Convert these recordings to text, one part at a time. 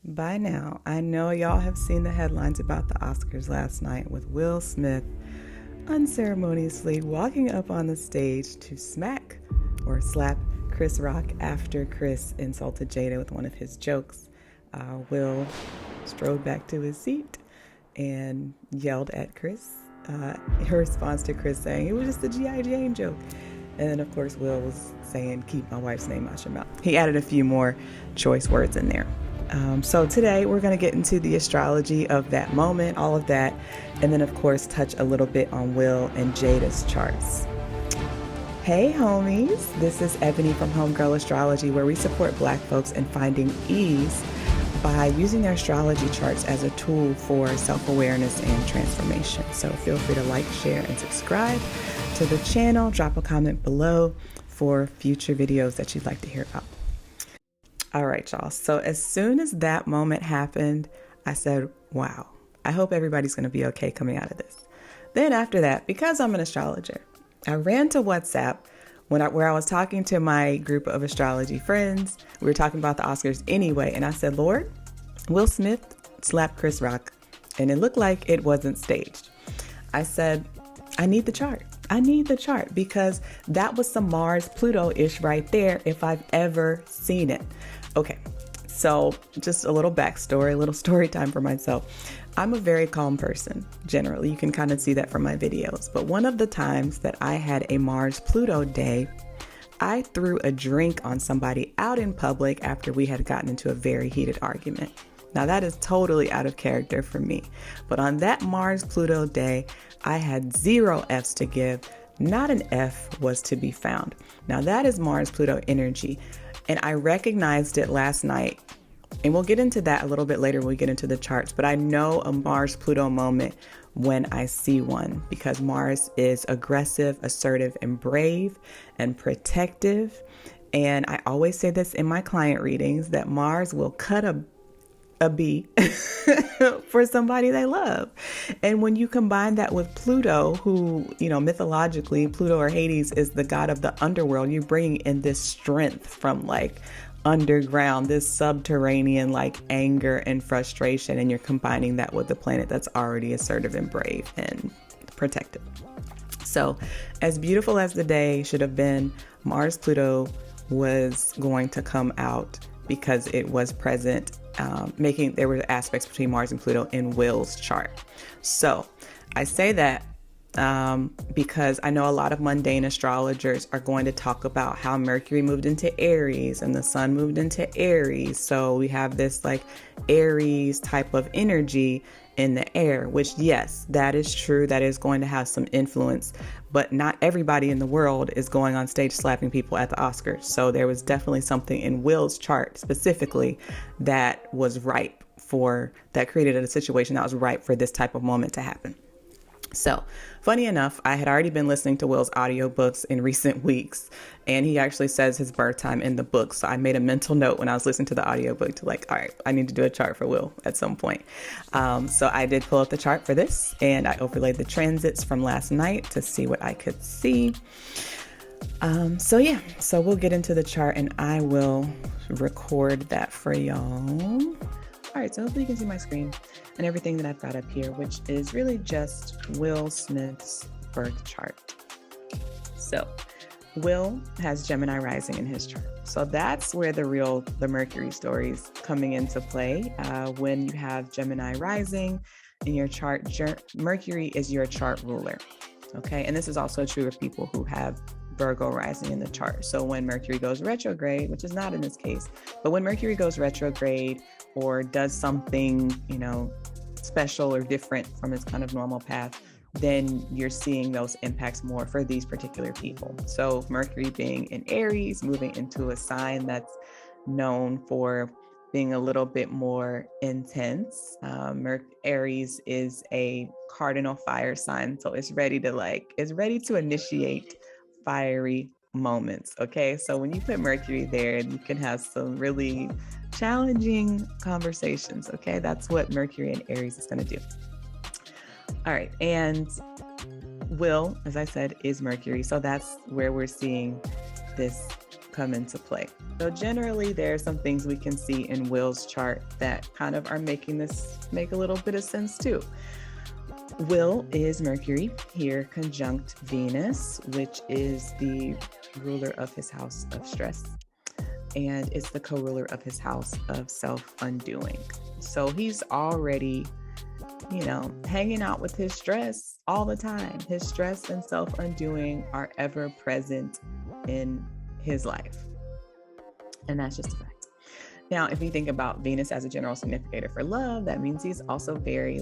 By now, I know y'all have seen the headlines about the Oscars last night with Will Smith unceremoniously walking up on the stage to smack or slap Chris Rock after Chris insulted Jada with one of his jokes. Will strode back to his seat and yelled at Chris in response to Chris saying it was just a G.I. Jane joke. And then, of course, Will was saying, keep my wife's name out your mouth. He added a few more choice words in there. So today we're going to get into the astrology of that moment, all of that, and then, of course, touch a little bit on Will and Jada's charts. Hey, homies. This is Ebony from Homegirl Astrology, where we support Black folks in finding ease by using their astrology charts as a tool for self-awareness and transformation. So feel free to like, share, and subscribe to the channel. Drop a comment below for future videos that you'd like to hear about. All right, y'all. So as soon as that moment happened, I said, wow, I hope everybody's going to be okay coming out of this. Then after that, because I'm an astrologer, I ran to WhatsApp where I was talking to my group of astrology friends. We were talking about the Oscars anyway. And I said, Lord, Will Smith slapped Chris Rock and it looked like it wasn't staged. I said, I need the chart. I need the chart because that was some Mars Pluto-ish right there if I've ever seen it. Okay, so just a little backstory, a little story time for myself. I'm a very calm person, generally. You can kind of see that from my videos. But one of the times that I had a Mars Pluto day, I threw a drink on somebody out in public after we had gotten into a very heated argument. Now that is totally out of character for me. But on that Mars Pluto day, I had 0 F's to give. Not an F was to be found. Now that is Mars Pluto energy. And I recognized it last night. And we'll get into that a little bit later when we get into the charts. But I know a Mars Pluto moment when I see one because Mars is aggressive, assertive, and brave and protective. And I always say this in my client readings that Mars will cut a bee for somebody they love. And when you combine that with Pluto, who, mythologically, Pluto or Hades is the god of the underworld, you're bringing in this strength from like underground, this subterranean like anger and frustration, and you're combining that with the planet that's already assertive and brave and protective. So as beautiful as the day should have been, Mars Pluto was going to come out because it was present, there were aspects between Mars and Pluto in Will's chart. So I say that because I know a lot of mundane astrologers are going to talk about how Mercury moved into Aries and the sun moved into Aries. So we have this like Aries type of energy in the air, which yes, that is true. That is going to have some influence, but not everybody in the world is going on stage slapping people at the Oscars. So there was definitely something in Will's chart specifically that was ripe that created a situation that was ripe for this type of moment to happen. So funny enough, I had already been listening to Will's audiobooks in recent weeks, and he actually says his birth time in the book. So I made a mental note when I was listening to the audiobook to all right, I need to do a chart for Will at some point. So I did pull up the chart for this, and I overlaid the transits from last night to see what I could see. So we'll get into the chart and I will record that for y'all. All right, so hopefully you can see my screen and everything that I've got up here, which is really just Will Smith's birth chart. So Will has Gemini rising in his chart. So that's where the Mercury story is coming into play. When you have Gemini rising in your chart, Mercury is your chart ruler. Okay, and this is also true of people who have Virgo rising in the chart. So when Mercury goes retrograde, which is not in this case, but when Mercury goes retrograde or does something, special or different from its kind of normal path, then you're seeing those impacts more for these particular people. So Mercury being in Aries, moving into a sign that's known for being a little bit more intense. Aries is a cardinal fire sign, so it's ready to initiate fiery moments. Okay, so when you put Mercury there, you can have some really challenging conversations. Okay, that's what Mercury in Aries is going to do. All right, and Will, as I said, is Mercury, so that's where we're seeing this come into play. So generally, there are some things we can see in Will's chart that kind of are making this make a little bit of sense too. Will is Mercury here conjunct Venus, which is the ruler of his house of stress, and it's the co-ruler of his house of self-undoing. So he's already, hanging out with his stress all the time. His stress and self-undoing are ever present in his life. And that's just a fact. Now, if you think about Venus as a general significator for love, that means he's also very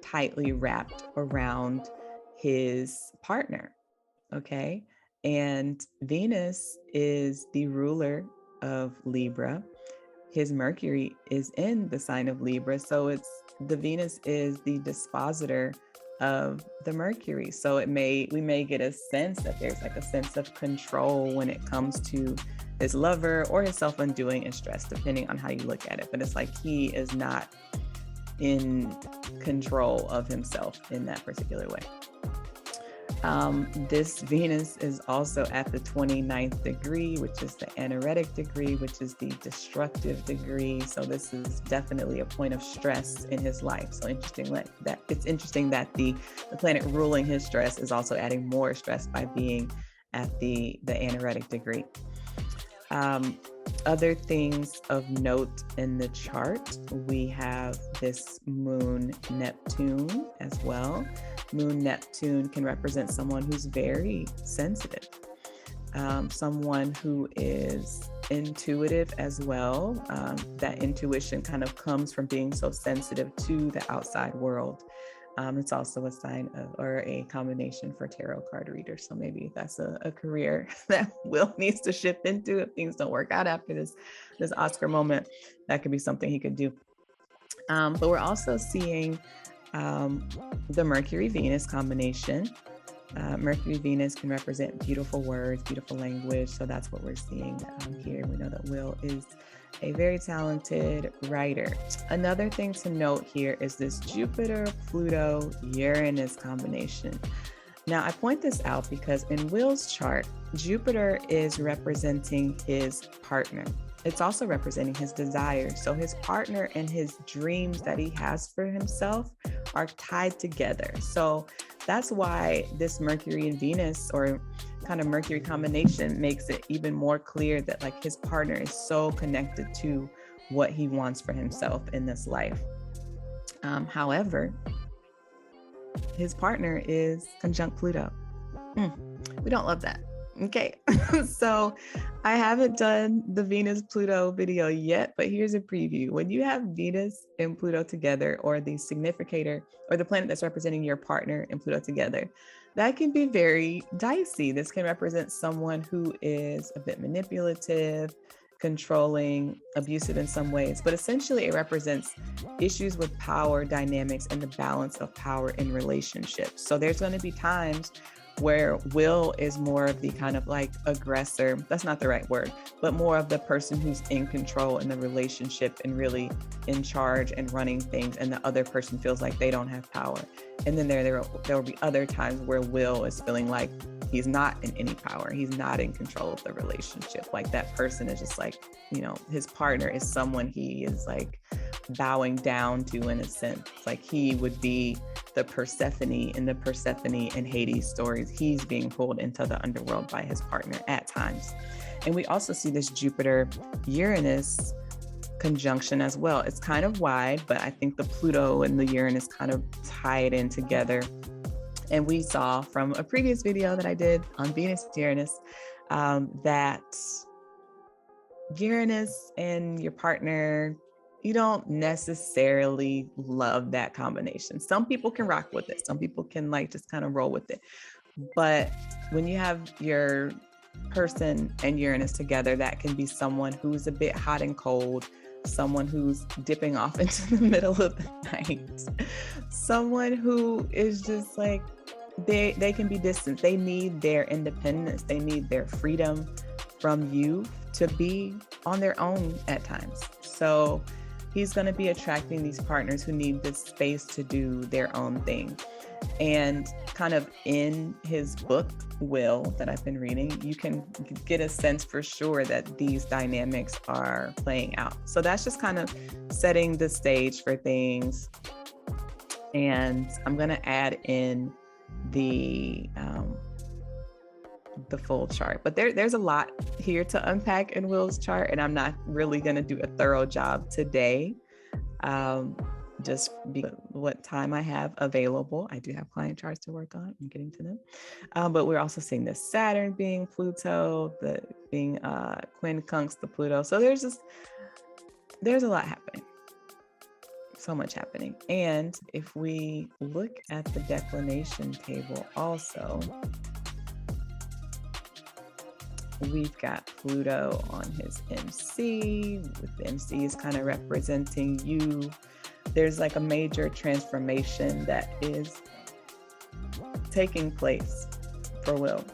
tightly wrapped around his partner. Okay. And Venus is the ruler of Libra. His Mercury is in the sign of Libra. So the Venus is the dispositor of the Mercury. So we may get a sense that there's a sense of control when it comes to his lover or his self-undoing and stress, depending on how you look at it. But it's he is not in control of himself in that particular way. This Venus is also at the 29th degree, which is the anaretic degree, which is the destructive degree. So this is definitely a point of stress in his life. So it's interesting that the planet ruling his stress is also adding more stress by being at the anaretic degree. Other things of note in the chart, we have this moon Neptune as well. Moon Neptune can represent someone who's very sensitive, someone who is intuitive as well. That intuition kind of comes from being so sensitive to the outside world. It's also a sign of, or a combination for tarot card readers. So maybe that's a career that Will needs to shift into if things don't work out after this Oscar moment. That could be something he could do. But we're also seeing the Mercury-Venus combination. Mercury-Venus can represent beautiful words, beautiful language. So that's what we're seeing here. We know that Will is a very talented writer. Another thing to note here is this Jupiter-Pluto-Uranus combination. Now, I point this out because in Will's chart, Jupiter is representing his partner. It's also representing his desires. So his partner and his dreams that he has for himself are tied together. So that's why this Mercury and Venus, or kind of Mercury combination, makes it even more clear that his partner is so connected to what he wants for himself in this life. However, his partner is conjunct Pluto. We don't love that. Okay, so I haven't done the Venus-Pluto video yet, but here's a preview. When you have Venus and Pluto together, or the significator, or the planet that's representing your partner and Pluto together, that can be very dicey. This can represent someone who is a bit manipulative, controlling, abusive in some ways, but essentially it represents issues with power dynamics and the balance of power in relationships. So there's going to be times where Will is more of the kind of aggressor, that's not the right word, but more of the person who's in control in the relationship and really in charge and running things, and the other person feels like they don't have power. And then there will be other times where Will is feeling like he's not in any power, he's not in control of the relationship. That person is just his partner is someone he is bowing down to, in a sense. He would be the Persephone in the Persephone and Hades stories. He's being pulled into the underworld by his partner at times. And we also see this Jupiter-Uranus conjunction as well. It's kind of wide, but I think the Pluto and the Uranus kind of tie it in together. And we saw from a previous video that I did on Venus-Uranus that Uranus and your partner, you don't necessarily love that combination. Some people can rock with it. Some people can just kind of roll with it. But when you have your person and Uranus together, that can be someone who's a bit hot and cold, someone who's dipping off into the middle of the night, someone who is just they can be distant. They need their independence. They need their freedom from you to be on their own at times. So he's going to be attracting these partners who need this space to do their own thing. And kind of in his book, Will, that I've been reading, you can get a sense for sure that these dynamics are playing out. So that's just kind of setting the stage for things. And I'm going to add in the full chart, but there's a lot here to unpack in Will's chart, and I'm not really going to do a thorough job today. Just what time I have available. I do have client charts to work on. I'm getting to them. But we're also seeing this Saturn being Pluto, being quincunx to Pluto. So there's a lot happening. So much happening. And if we look at the declination table also, we've got Pluto on his MC, with the MC is kind of representing you. There's like a major transformation that is taking place for Will.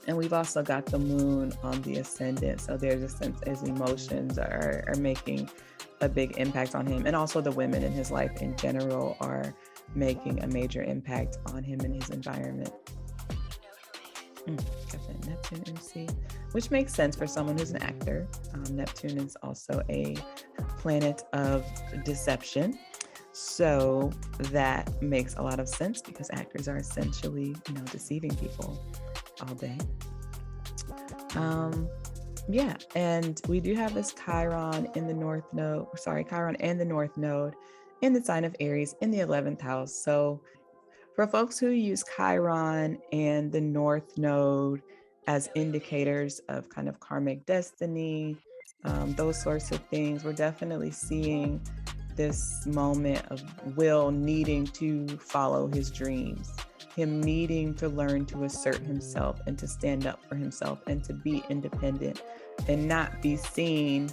And we've also got the moon on the ascendant. So there's a sense his emotions are making a big impact on him. And also the women in his life in general are making a major impact on him and his environment. Got that Neptune MC, which makes sense for someone who's an actor. Neptune is also a planet of deception. So that makes a lot of sense because actors are essentially, deceiving people all day. Yeah, and we do have this Chiron and the North Node in the sign of Aries in the 11th house. So for folks who use Chiron and the North Node as indicators of kind of karmic destiny, those sorts of things, we're definitely seeing this moment of Will needing to follow his dreams, him needing to learn to assert himself and to stand up for himself and to be independent and not be seen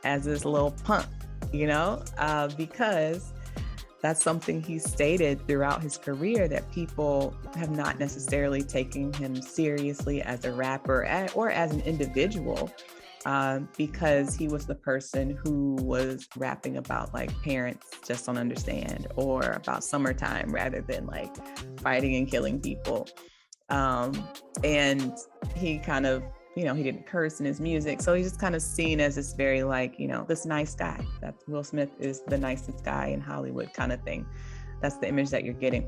as this little punk, because that's something he stated throughout his career, that people have not necessarily taken him seriously as a rapper or as an individual, because he was the person who was rapping about like parents just don't understand, or about summertime rather than like fighting and killing people. And he kind of, he didn't curse in his music. So he's just kind of seen as this very like, this nice guy. That Will Smith is the nicest guy in Hollywood kind of thing. That's the image that you're getting.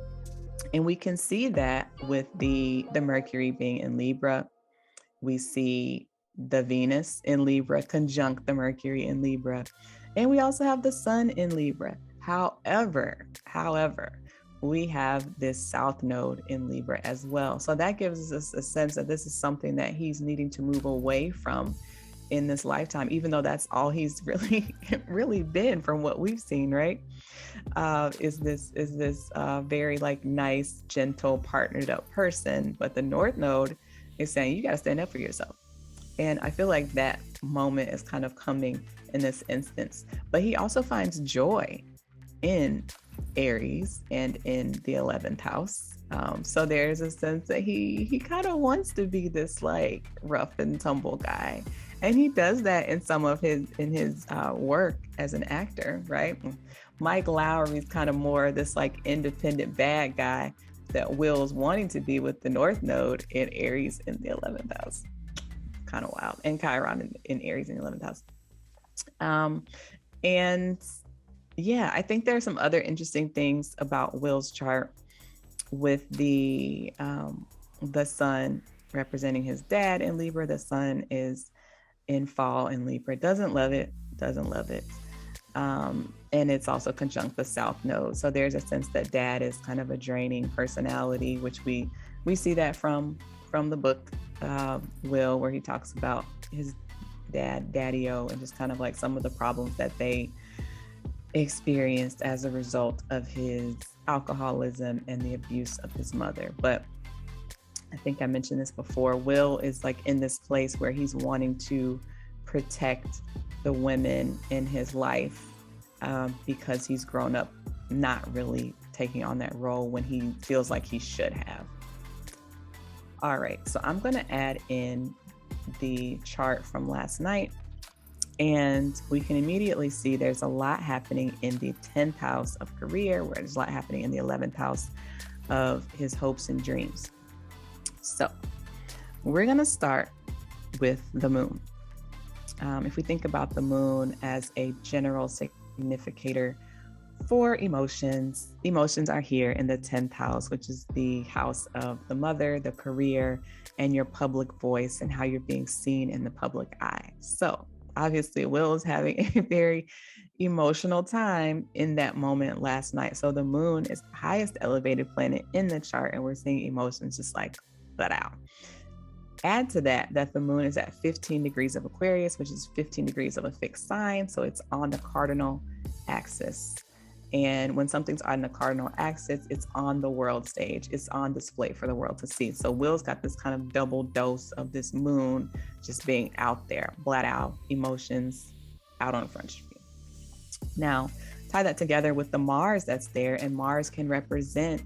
And we can see that with the Mercury being in Libra. We see the Venus in Libra conjunct the Mercury in Libra. And we also have the Sun in Libra. However, we have this South Node in Libra as well. So that gives us a sense that this is something that he's needing to move away from in this lifetime, even though that's all he's really been from what we've seen, right? Is this very like nice, gentle, partnered up person. But the North Node is saying, you got to stand up for yourself. And I feel like that moment is kind of coming in this instance. But he also finds joy in Aries and in the 11th house. So there's a sense that he kind of wants to be this like rough and tumble guy. And he does that in some of his work as an actor, right? Mike Lowry's kind of more this like independent bad guy that Will's wanting to be with the North Node in Aries in the 11th house. Kind of wild. And Chiron in Aries in the 11th house. And yeah, I think there are some other interesting things about Will's chart with the sun representing his dad in Libra. The sun is in fall in Libra. Doesn't love it. And it's also conjunct the South Node. So there's a sense that dad is kind of a draining personality, which we see that from the book Will, where he talks about his dad, Daddy-O, and just kind of like some of the problems that they experienced as a result of his alcoholism and the abuse of his mother. But I think I mentioned this before, Will is like in this place where he's wanting to protect the women in his life because he's grown up not really taking on that role when he feels like he should have. All right, so I'm going to add in the chart from last night And we can immediately see there's a lot happening in the 10th house of career, where there's a lot happening in the 11th house of his hopes and dreams. So we're going to start with the moon. If we think about the moon as a general significator for emotions, emotions are here in the 10th house, which is the house of the mother, the career, and your public voice and how you're being seen in the public eye. So obviously, Will is having a very emotional time in that moment last night. So the moon is the highest elevated planet in the chart, and we're seeing emotions just like let out. Add to that the moon is at 15 degrees of Aquarius, which is 15 degrees of a fixed sign. So it's on the cardinal axis. And when something's on the cardinal axis, it's on the world stage. It's on display for the world to see. So Will's got this kind of double dose of this moon just being out there, flat out emotions out on front of you. Now, tie that together with the Mars that's there, and Mars can represent,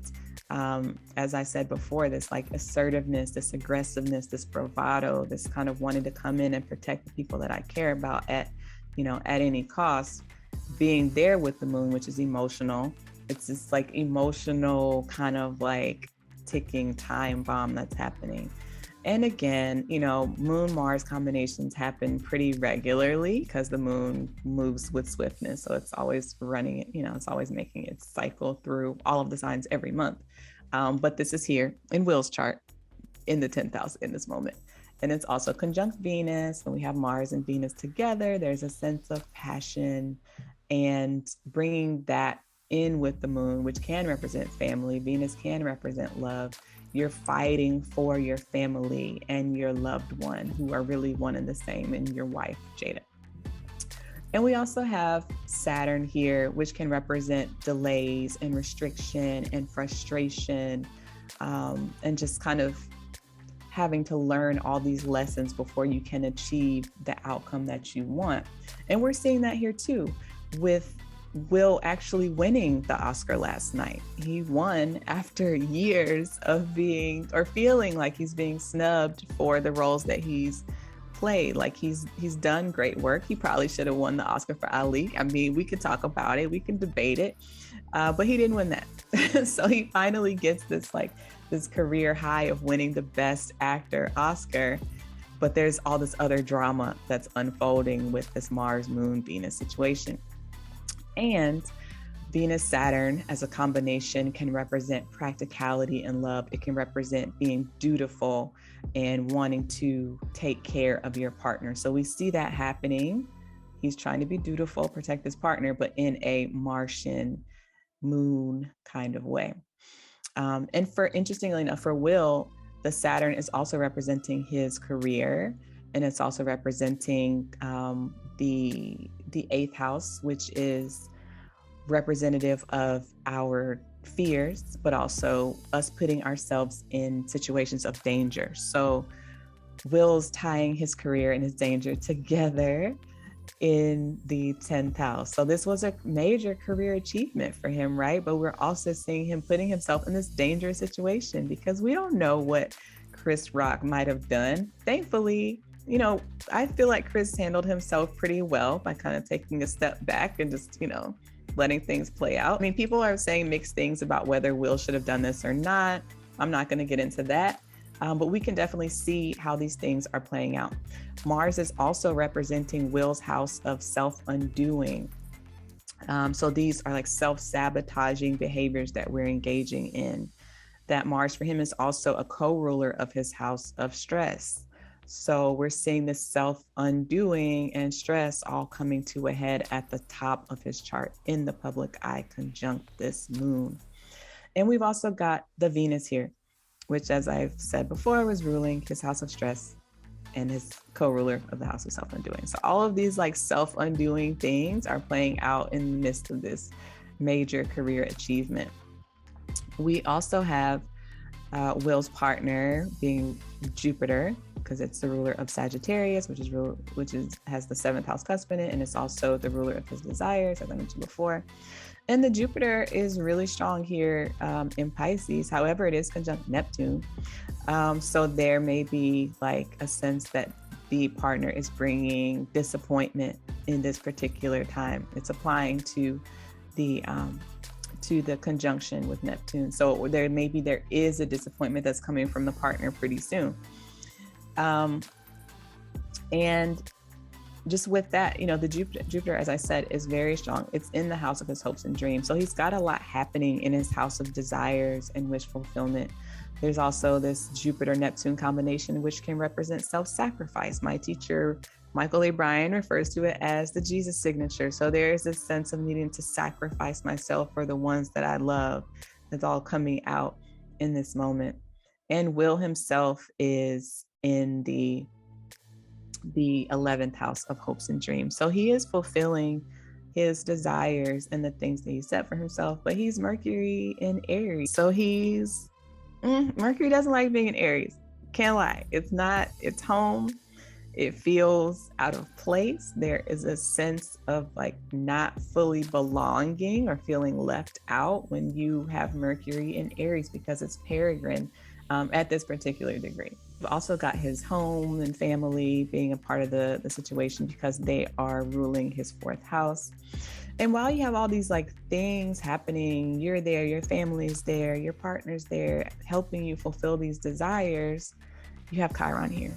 as I said before, this like assertiveness, this aggressiveness, this bravado, this kind of wanting to come in and protect the people that I care about at any cost. Being there with the moon, which is emotional. It's this like emotional kind of like ticking time bomb that's happening. And again, moon Mars combinations happen pretty regularly because the moon moves with swiftness. So it's always running it, it's always making its cycle through all of the signs every month. But this is here in Will's chart in the 10th house in this moment. And it's also conjunct Venus. When we have Mars and Venus together, there's a sense of passion, and bringing that in with the moon, which can represent family. Venus can represent love. You're fighting for your family and your loved one who are really one and the same, and your wife, Jada. And we also have Saturn here, which can represent delays and restriction and frustration, and just kind of having to learn all these lessons before you can achieve the outcome that you want. And we're seeing that here too, with Will actually winning the Oscar last night. He won after years of feeling like he's being snubbed for the roles that he's played. Like he's done great work. He probably should have won the Oscar for Ali. I mean, we could talk about it, we can debate it, but he didn't win that. So he finally gets this career high of winning the Best Actor Oscar. But there's all this other drama that's unfolding with this Mars, Moon, Venus situation. And Venus, Saturn as a combination can represent practicality and love. It can represent being dutiful and wanting to take care of your partner. So we see that happening. He's trying to be dutiful, protect his partner, but in a Martian moon kind of way. And interestingly enough, for Will, the Saturn is also representing his career, and it's also representing the 8th house, which is representative of our fears, but also us putting ourselves in situations of danger. So Will's tying his career and his danger together in the 10th house. So this was a major career achievement for him, right? But we're also seeing him putting himself in this dangerous situation because we don't know what Chris Rock might have done. Thankfully, I feel like Chris handled himself pretty well by kind of taking a step back and just, letting things play out. I mean, people are saying mixed things about whether Will should have done this or not. I'm not going to get into that. But we can definitely see how these things are playing out. Mars is also representing Will's house of self-undoing. So these are like self-sabotaging behaviors that we're engaging in. That Mars for him is also a co-ruler of his house of stress. So we're seeing this self-undoing and stress all coming to a head at the top of his chart in the public eye conjunct this moon. And we've also got the Venus here, which, as I've said before, was ruling his house of stress and his co-ruler of the house of self-undoing. So all of these like self-undoing things are playing out in the midst of this major career achievement. We also have Will's partner being Jupiter, because it's the ruler of Sagittarius, which has the 7th house cusp in it, and it's also the ruler of his desires, as I mentioned before. And the Jupiter is really strong here in Pisces. However, it is conjunct Neptune. So there may be like a sense that the partner is bringing disappointment in this particular time. It's applying to the conjunction with Neptune. So there is a disappointment that's coming from the partner pretty soon. And just with that, the Jupiter, as I said, is very strong. It's in the house of his hopes and dreams. So he's got a lot happening in his house of desires and wish fulfillment. There's also this Jupiter-Neptune combination, which can represent self-sacrifice. My teacher, Michael A. Bryan, refers to it as the Jesus signature. So there is this sense of needing to sacrifice myself for the ones that I love. That's all coming out in this moment. And Will himself is in the 11th house of hopes and dreams. So he is fulfilling his desires and the things that he set for himself, but he's Mercury in Aries. So Mercury doesn't like being in Aries. Can't lie. It's home. It feels out of place. There is a sense of like not fully belonging or feeling left out when you have Mercury in Aries, because it's peregrine at this particular degree. We've also got his home and family being a part of the situation, because they are ruling his 4th house. And while you have all these like things happening, you're there, your family's there, your partner's there, helping you fulfill these desires, you have Chiron here.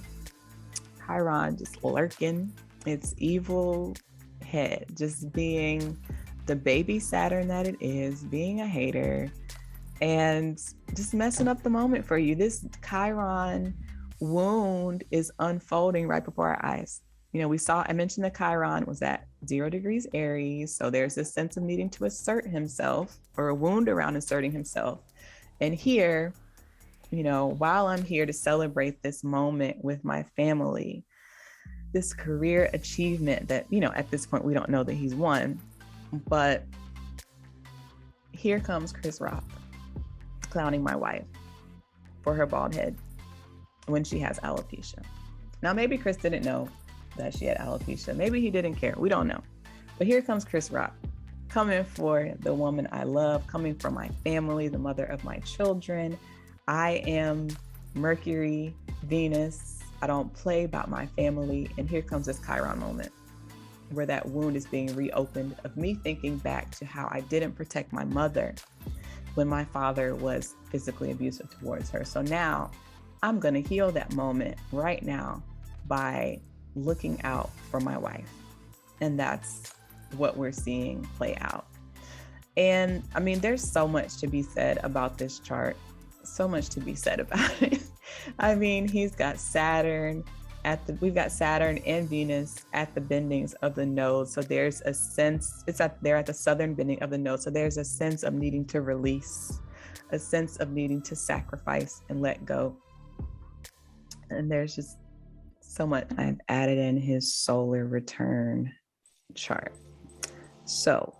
Chiron just lurking, its evil head, just being the baby Saturn that it is, being a hater, and just messing up the moment for you. This Chiron wound is unfolding right before our eyes. I mentioned that Chiron was at 0 degrees Aries. So there's this sense of needing to assert himself, or a wound around asserting himself. And here, while I'm here to celebrate this moment with my family, this career achievement that, at this point, we don't know that he's won, but here comes Chris Rock clowning my wife for her bald head when she has alopecia. Now, maybe Chris didn't know that she had alopecia. Maybe he didn't care. We don't know. But here comes Chris Rock, coming for the woman I love, coming for my family, the mother of my children. I am Mercury, Venus. I don't play about my family. And here comes this Chiron moment where that wound is being reopened, of me thinking back to how I didn't protect my mother when my father was physically abusive towards her. So now I'm going to heal that moment right now by looking out for my wife. And that's what we're seeing play out. And I mean, there's so much to be said about this chart, so much to be said about it. I mean, he's got Saturn we've got Saturn and Venus at the bendings of the nodes. So there's a sense, they're at the southern bending of the node. So there's a sense of needing to release, a sense of needing to sacrifice and let go. And there's just so much. I've added in his solar return chart. So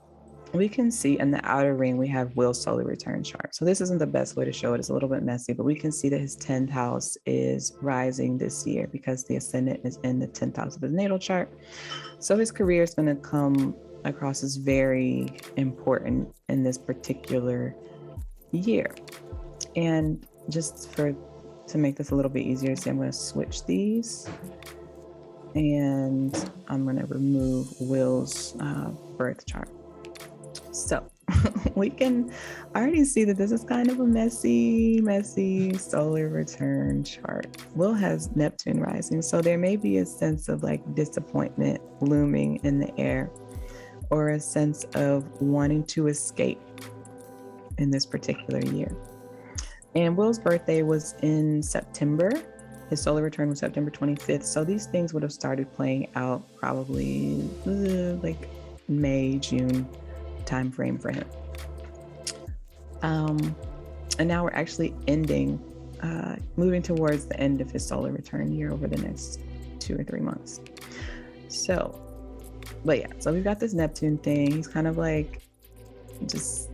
we can see in the outer ring, we have Will's solar return chart. So this isn't the best way to show it. It's a little bit messy, but we can see that his 10th house is rising this year because the ascendant is in the 10th house of his natal chart. So his career is going to come across as very important in this particular year. And just to make this a little bit easier, so I'm going to switch these. And I'm going to remove Will's birth chart. So we can already see that this is kind of a messy solar return chart. Will has Neptune rising, so there may be a sense of like disappointment looming in the air, or a sense of wanting to escape in this particular year. And Will's birthday was in September. His solar return was September 25th. So these things would have started playing out probably like May, June time frame for him. And now we're actually moving towards the end of his solar return year over the next 2 or 3 months. So we've got this Neptune thing. He's kind of like just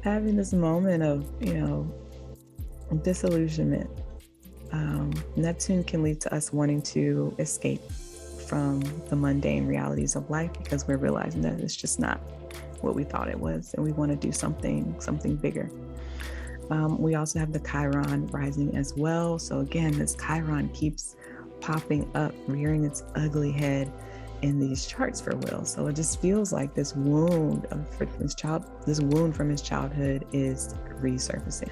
having this moment of, disillusionment. Neptune can lead to us wanting to escape from the mundane realities of life because we're realizing that it's just not what we thought it was, and we want to do something bigger. We also have the Chiron rising as well. So again, this Chiron keeps popping up, rearing its ugly head in these charts for Will. So it just feels like this wound from his childhood is resurfacing.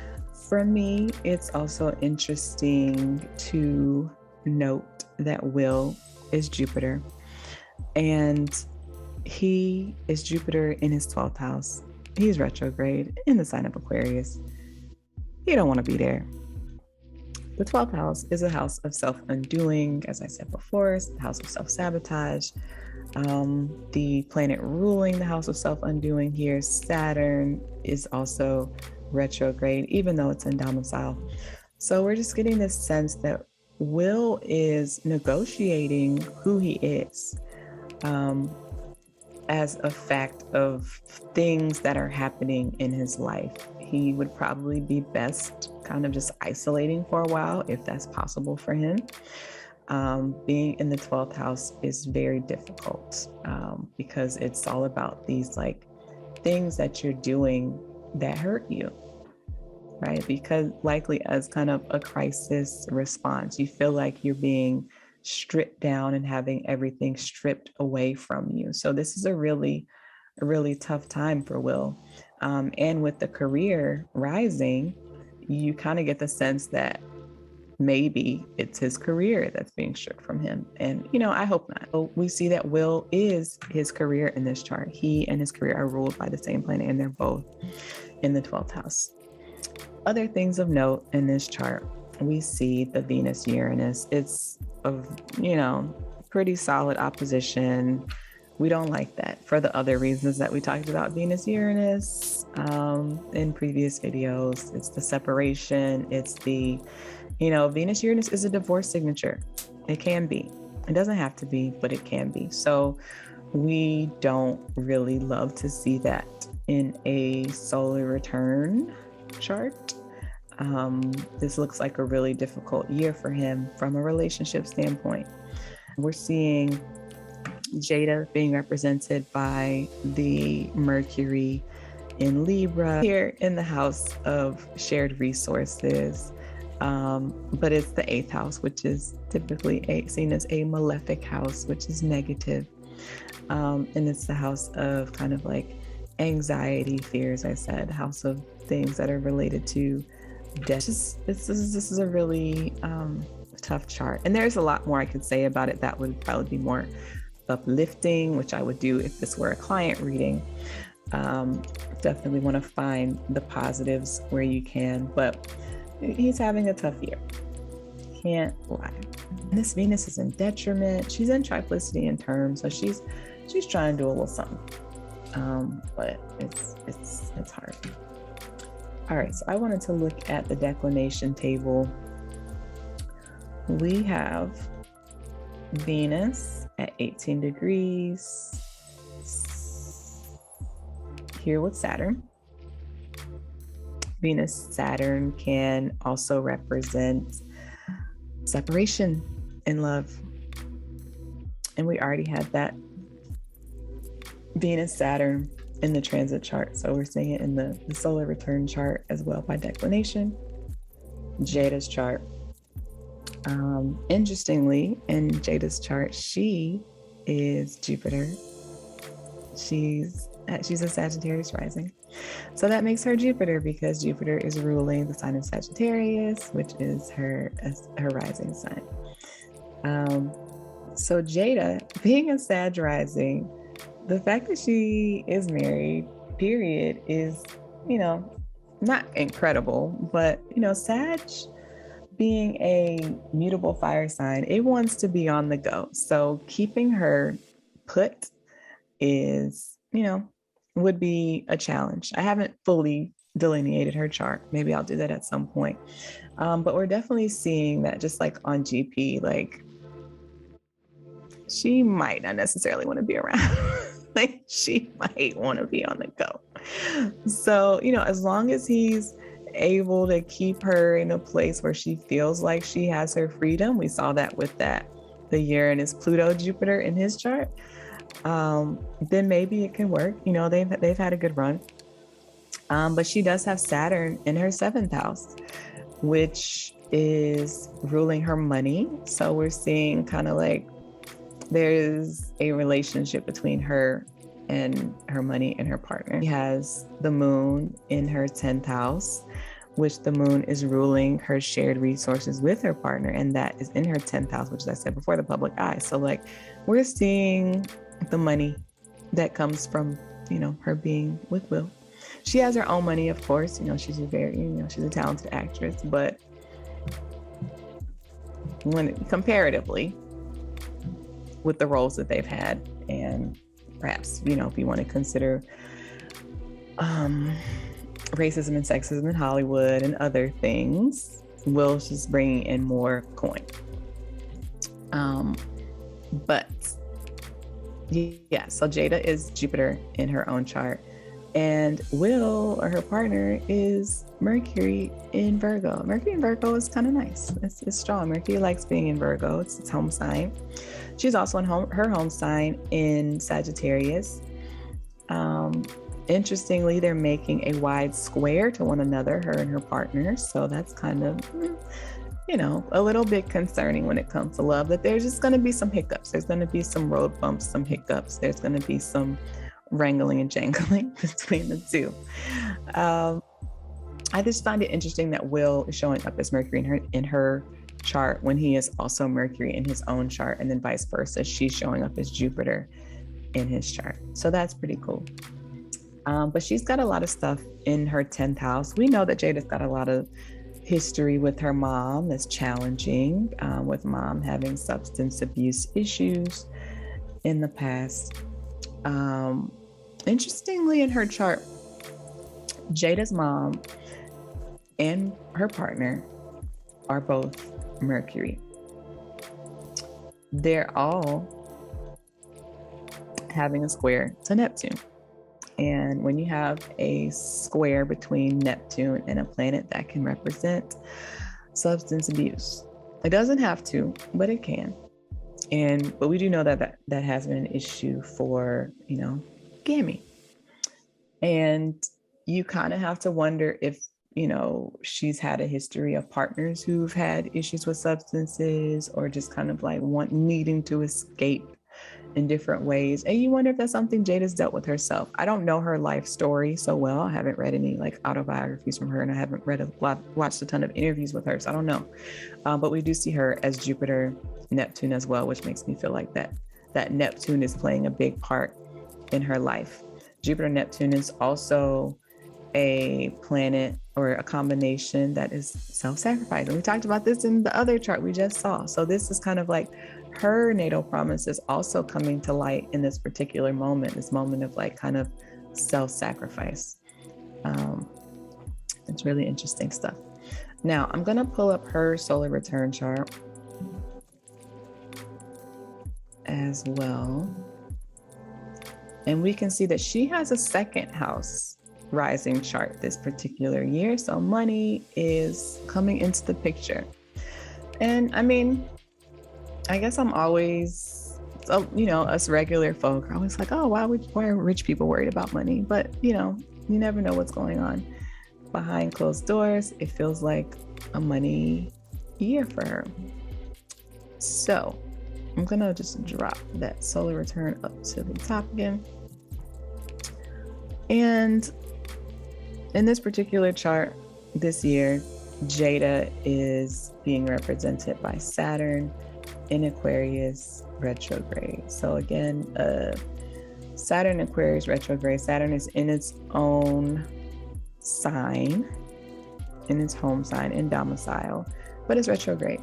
For me, it's also interesting to note that Will is Jupiter, and he is Jupiter in his 12th house. He's retrograde in the sign of Aquarius. You don't want to be there. The 12th house is a house of self-undoing, as I said before, it's the house of self-sabotage. The planet ruling the house of self-undoing here, Saturn, is also retrograde, even though it's in domicile. So we're just getting this sense that Will is negotiating who he is as a fact of things that are happening in his life. He would probably be best kind of just isolating for a while, if that's possible for him. Being in the 12th house is very difficult because it's all about these like things that you're doing that hurt you, right? Because likely as kind of a crisis response, you feel like you're being stripped down and having everything stripped away from you. So this is a really tough time for Will. And with the career rising, you kind of get the sense that maybe it's his career that's being stripped from him. And, I hope not. So we see that Will is his career in this chart. He and his career are ruled by the same planet, and they're both in the 12th house. Other things of note in this chart, we see the Venus-Uranus. It's a, pretty solid opposition. We don't like that for the other reasons that we talked about Venus-Uranus in previous videos. It's the separation. It's the, Venus-Uranus is a divorce signature. It can be. It doesn't have to be, but it can be. So we don't really love to see that in a solar return chart. This looks like a really difficult year for him from a relationship standpoint. We're seeing Jada being represented by the Mercury in Libra here in the house of shared resources. But it's the 8th house, which is typically seen as a malefic house, which is negative. And it's the house of kind of like anxiety, fears, I said, house of things that are related to death. This is a really tough chart. And there's a lot more I could say about it that would probably be more uplifting, which I would do if this were a client reading. Definitely want to find the positives where you can, but he's having a tough year. Can't lie. And this Venus is in detriment. She's in triplicity in terms, so she's trying to do a little something. But it's hard. All right, so I wanted to look at the declination table. We have Venus at 18 degrees here with Saturn. Venus, Saturn can also represent separation in love. And we already had that Venus, Saturn in the transit chart. So we're seeing it in the solar return chart as well by declination. Jada's chart. Interestingly, in Jada's chart, she is Jupiter. She's a Sagittarius rising. So that makes her Jupiter because Jupiter is ruling the sign of Sagittarius, which is her rising sign. So Jada, being a Sag rising, the fact that she is married, period, is, not incredible, but, Sag being a mutable fire sign, it wants to be on the go. So keeping her put is, would be a challenge. I haven't fully delineated her chart. Maybe I'll do that at some point. But we're definitely seeing that just like on GP, like she might not necessarily want to be around. Like she might want to be on the go. So, as long as he's able to keep her in a place where she feels like she has her freedom, we saw that with the Uranus Pluto Jupiter in his chart, then maybe it can work. They've had a good run. But she does have Saturn in her 7th house, which is ruling her money. So we're seeing kind of like there's a relationship between her and her money and her partner. She has the moon in her 10th house, which the moon is ruling her shared resources with her partner. And that is in her 10th house, which, as I said before, the public eye. So like we're seeing the money that comes from, her being with Will. She has her own money, of course. She's she's a talented actress, but comparatively with the roles that they've had, and perhaps, if you want to consider racism and sexism in Hollywood and other things, Will's just bringing in more coin. But yeah, so Jada is Jupiter in her own chart, and Will, or her partner, is Mercury in Virgo. Mercury in Virgo is kind of nice. It's strong. Mercury likes being in Virgo. It's its home sign. She's also in her home sign in Sagittarius. Interestingly, they're making a wide square to one another, her and her partner. So that's kind of, a little bit concerning when it comes to love, that there's just going to be some hiccups. There's going to be some road bumps, some hiccups. There's going to be some wrangling and jangling between the two. I just find it interesting that Will is showing up as Mercury in her chart when he is also Mercury in his own chart, and then vice versa. She's showing up as Jupiter in his chart. So that's pretty cool. But she's got a lot of stuff in her 10th house. We know that Jada's got a lot of history with her mom that's challenging, with mom having substance abuse issues in the past. Interestingly, in her chart, Jada's mom and her partner are both Mercury. They're all having a square to Neptune. And when you have a square between Neptune and a planet, that can represent substance abuse. It doesn't have to, but it can. But we do know that has been an issue for, Gammy. And you kind of have to wonder if, she's had a history of partners who've had issues with substances, or just kind of like needing to escape in different ways. And you wonder if that's something Jada's dealt with herself. I don't know her life story so well. I haven't read any autobiographies from her, and I haven't watched a ton of interviews with her, so I don't know. But we do see her as Jupiter Neptune as well, which makes me feel like that Neptune is playing a big part in her life. Jupiter Neptune is also a planet, or a combination, that is self-sacrifice. And we talked about this in the other chart we just saw. So this is kind of like her natal promise is also coming to light in this particular moment, this moment of like kind of self-sacrifice. It's really interesting stuff. Now I'm going to pull up her solar return chart as well. And we can see that she has a second house rising chart this particular year. So money is coming into the picture. And I mean, I guess I'm always, us regular folk are always like, oh, why are rich people worried about money? But, you never know what's going on behind closed doors. It feels like a money year for her. So I'm going to just drop that solar return up to the top again. And in this particular chart this year, Jada is being represented by Saturn in Aquarius retrograde. So again, Saturn Aquarius retrograde. Saturn is in its own sign, in its home sign, in domicile, but it's retrograde.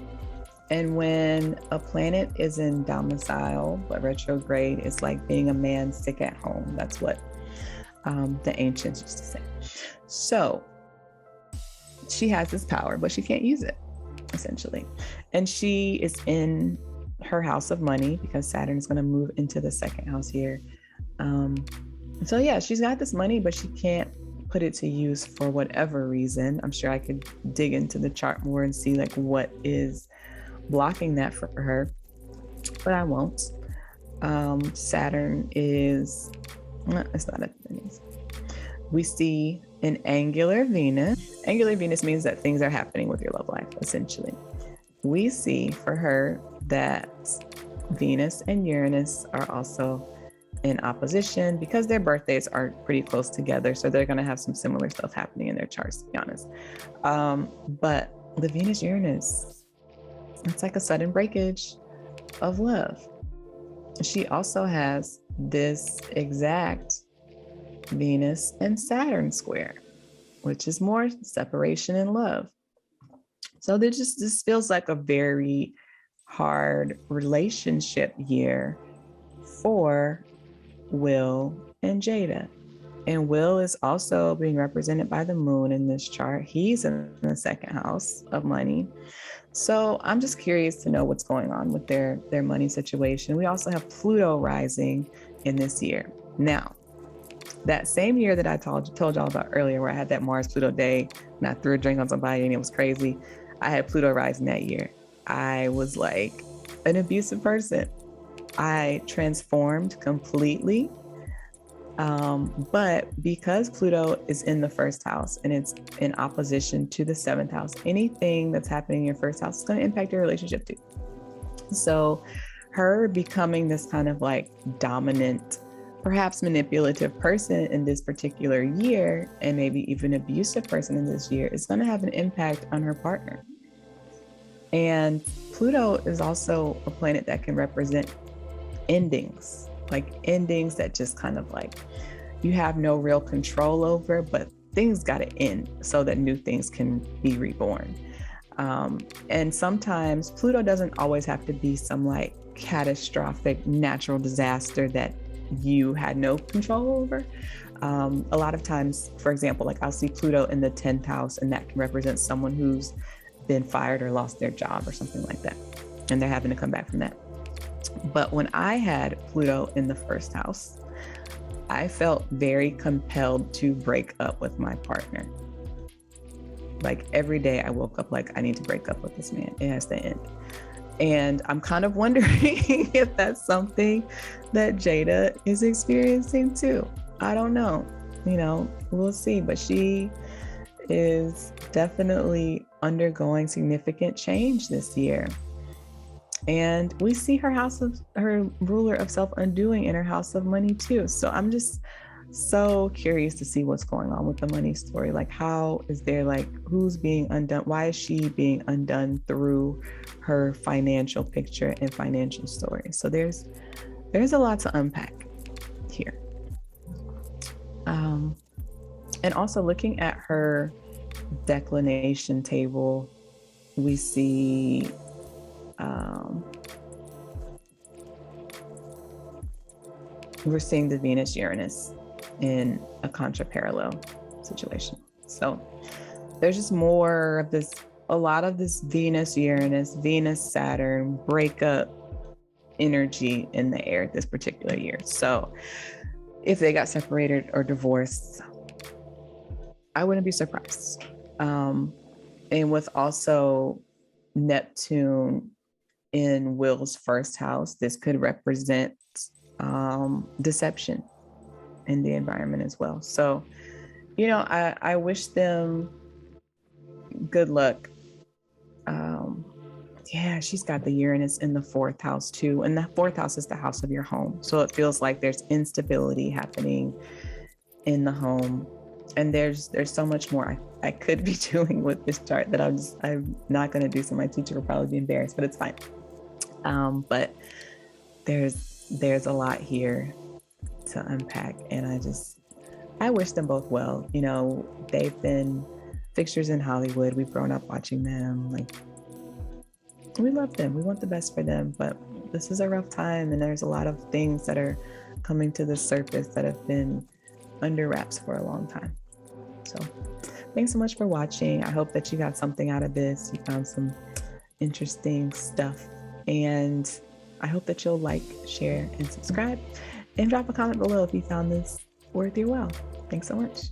And when a planet is in domicile but retrograde, it's like being a man sick at home. That's what the ancients used to say. So she has this power, but she can't use it, essentially. And she is in her house of money because Saturn is going to move into the second house here. So yeah, she's got this money, but she can't put it to use for whatever reason. I'm sure I could dig into the chart more and see like what is blocking that for her, but I won't. Saturn is, it's not a, We see an angular Venus. Angular Venus means that things are happening with your love life, essentially. We see for her that Venus and Uranus are also in opposition because their birthdays are pretty close together. So they're going to have some similar stuff happening in their charts, to be honest. But the Venus-Uranus, it's like a sudden breakage of love. She also has this exact Venus and Saturn square, which is more separation and love. So this feels like a very hard relationship year for Will and Jada. And Will is also being represented by the moon in this chart. He's in the second house of money. So I'm just curious to know what's going on with their money situation. We also have Pluto rising in this year. Now, that same year that I told y'all about earlier, where I had that Mars-Pluto day and I threw a drink on somebody and it was crazy, I had Pluto rising that year. I was like an abusive person. I transformed completely. But because Pluto is in the first house and it's in opposition to the seventh house, anything that's happening in your first house is going to impact your relationship too. So her becoming this kind of like dominant, perhaps manipulative person in this particular year, and maybe even abusive person in this year, is going to have an impact on her partner. And Pluto is also a planet that can represent endings, like endings that just kind of like you have no real control over, but things got to end so that new things can be reborn. And sometimes Pluto doesn't always have to be some like catastrophic natural disaster that you had no control over. A lot of times, for example, like I'll see Pluto in the 10th house, and that can represent someone who's been fired or lost their job or something like that, and they're having to come back from that. But when I had Pluto in the first house, I felt very compelled to break up with my partner. Like every day I woke up like, I need to break up with this man. It has to end. And I'm kind of wondering if that's something that Jada is experiencing too. I don't know. We'll see. But she is definitely undergoing significant change this year. And we see her ruler of self-undoing in her house of money too. So I'm just so curious to see what's going on with the money story. Like, how is there, like, who's being undone? Why is she being undone through her financial picture and financial story? So there's a lot to unpack here. And also looking at her declination table, we see we're seeing the Venus-Uranus in a contra-parallel situation. So there's just more of this, a lot of this Venus-Uranus, Venus-Saturn breakup energy in the air this particular year. So if they got separated or divorced, I wouldn't be surprised. And with also Neptune in Will's first house, this could represent deception in the environment as well. So, I wish them good luck. She's got the Uranus in the fourth house too. And the fourth house is the house of your home. So it feels like there's instability happening in the home. And there's so much more I could be doing with this chart that I'm not going to do. So my teacher will probably be embarrassed, but it's fine. But there's a lot here to unpack, and I wish them both well. They've been fixtures in Hollywood. We've grown up watching them. Like, we love them. We want the best for them, but this is a rough time, and there's a lot of things that are coming to the surface that have been under wraps for a long time. So thanks so much for watching. I hope that you got something out of this. You found some interesting stuff, and I hope that you'll like, share, and subscribe, and drop a comment below if you found this worth your while. Thanks so much.